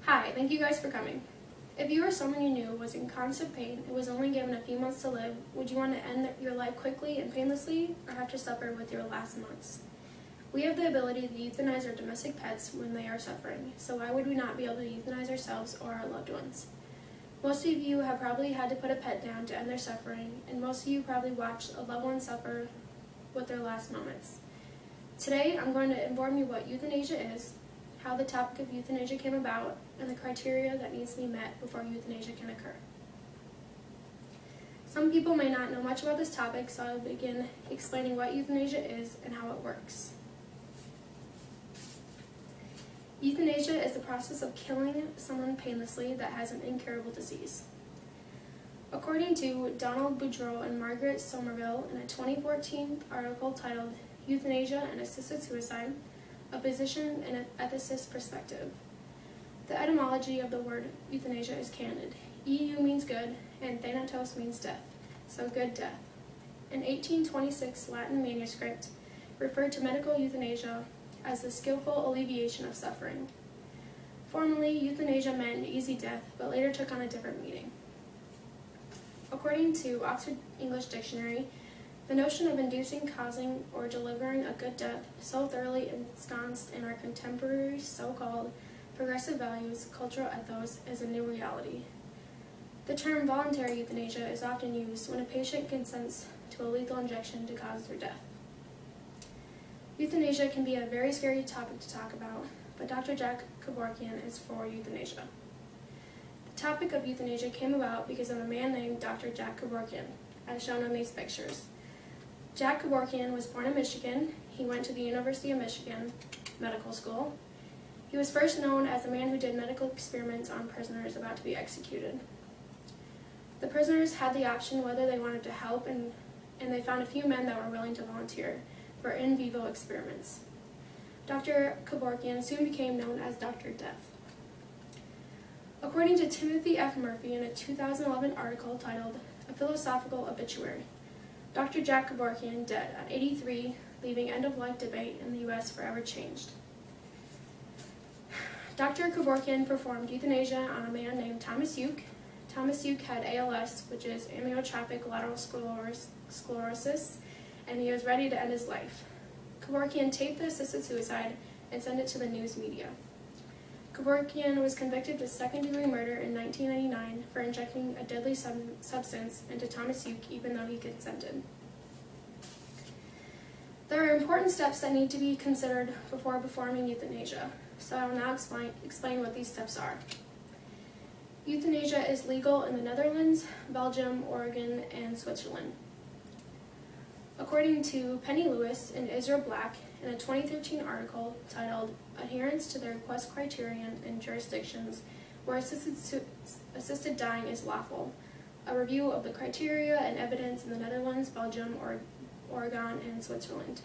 Hi, thank you guys for coming. If you or someone you knew was in constant pain and was only given a few months to live, would you want to end your life quickly and painlessly, or have to suffer with your last months? We have the ability to euthanize our domestic pets when they are suffering, so why would we not be able to euthanize ourselves or our loved ones? Most of you have probably had to put a pet down to end their suffering, and most of you probably watched a loved one suffer with their last moments. Today, I'm going to inform you what euthanasia is, how the topic of euthanasia came about, and the criteria that needs to be met before euthanasia can occur. Some people may not know much about this topic, so I'll begin explaining what euthanasia is and how it works. Euthanasia is the process of killing someone painlessly that has an incurable disease. According to Donald Boudreau and Margaret Somerville in a 2014 article titled Euthanasia and Assisted Suicide, a physician and an ethicist perspective. The etymology of the word euthanasia is candid. EU means good, and thanatos means death, so good death. An 1826 Latin manuscript referred to medical euthanasia as the skillful alleviation of suffering. Formerly, euthanasia meant an easy death, but later took on a different meaning. According to Oxford English Dictionary, the notion of inducing, causing, or delivering a good death, so thoroughly ensconced in our contemporary so-called progressive values, cultural ethos, is a new reality. The term voluntary euthanasia is often used when a patient consents to a lethal injection to cause their death. Euthanasia can be a very scary topic to talk about, but Dr. Jack Kevorkian is for euthanasia. The topic of euthanasia came about because of a man named Dr. Jack Kevorkian, as shown in these pictures. Jack Kevorkian was born in Michigan. He went to the University of Michigan Medical School. He was first known as the man who did medical experiments on prisoners about to be executed. The prisoners had the option whether they wanted to help, and they found a few men that were willing to volunteer for in vivo experiments. Dr. Kevorkian soon became known as Dr. Death. According to Timothy F. Murphy in a 2011 article titled A Philosophical Obituary, Dr. Jack Kevorkian dead at 83, leaving end-of-life debate in the U.S. forever changed. Dr. Kevorkian performed euthanasia on a man named Thomas Uke. Thomas Uke had ALS, which is amyotrophic lateral sclerosis, and he was ready to end his life. Kevorkian taped the assisted suicide and sent it to the news media. Kevorkian was convicted of second-degree murder in 1999 for injecting a deadly substance into Thomas Uke even though he consented. There are important steps that need to be considered before performing euthanasia, so I will now explain what these steps are. Euthanasia is legal in the Netherlands, Belgium, Oregon, and Switzerland. According to Penny Lewis and Israel Black in a 2013 article titled Adherence to the Request Criterion in Jurisdictions Where Assisted Dying is Lawful, a review of the criteria and evidence in the Netherlands, Belgium, Oregon, and Switzerland.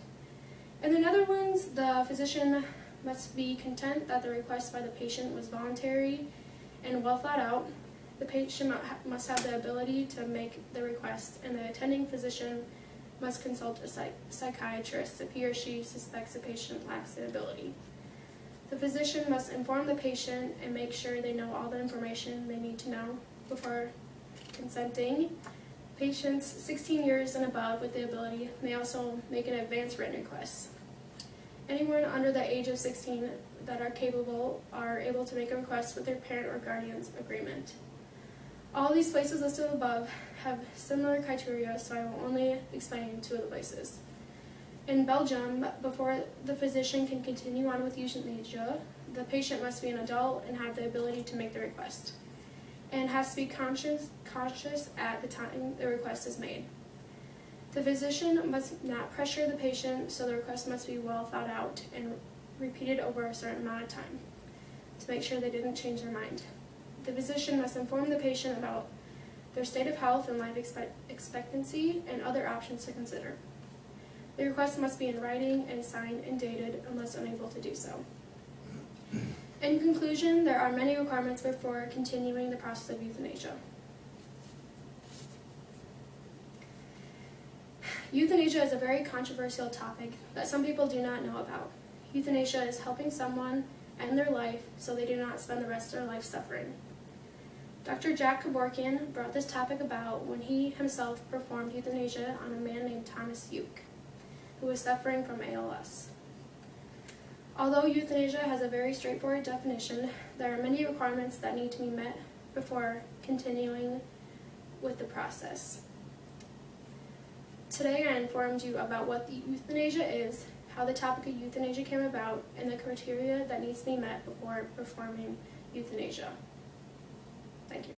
In the Netherlands, the physician must be content that the request by the patient was voluntary and well thought out. The patient must have the ability to make the request, and the attending physician must consult a psychiatrist if he or she suspects the patient lacks the ability. The physician must inform the patient and make sure they know all the information they need to know before consenting. Patients 16 years and above with the ability may also make an advance written request. Anyone under the age of 16 that are capable are able to make a request with their parent or guardian's agreement. All these places listed above have similar criteria, so I will only explain two of the places. In Belgium, before the physician can continue on with euthanasia, the patient must be an adult and have the ability to make the request, and has to be conscious at the time the request is made. The physician must not pressure the patient, so the request must be well thought out and repeated over a certain amount of time to make sure they didn't change their mind. The physician must inform the patient about their state of health and life expectancy and other options to consider. The request must be in writing and signed and dated unless unable to do so. In conclusion, there are many requirements before continuing the process of euthanasia. Euthanasia is a very controversial topic that some people do not know about. Euthanasia is helping someone end their life so they do not spend the rest of their life suffering. Dr. Jack Kevorkian brought this topic about when he himself performed euthanasia on a man named Thomas Uke, who was suffering from ALS. Although euthanasia has a very straightforward definition, there are many requirements that need to be met before continuing with the process. Today I informed you about what euthanasia is, how the topic of euthanasia came about, and the criteria that needs to be met before performing euthanasia. Thank you.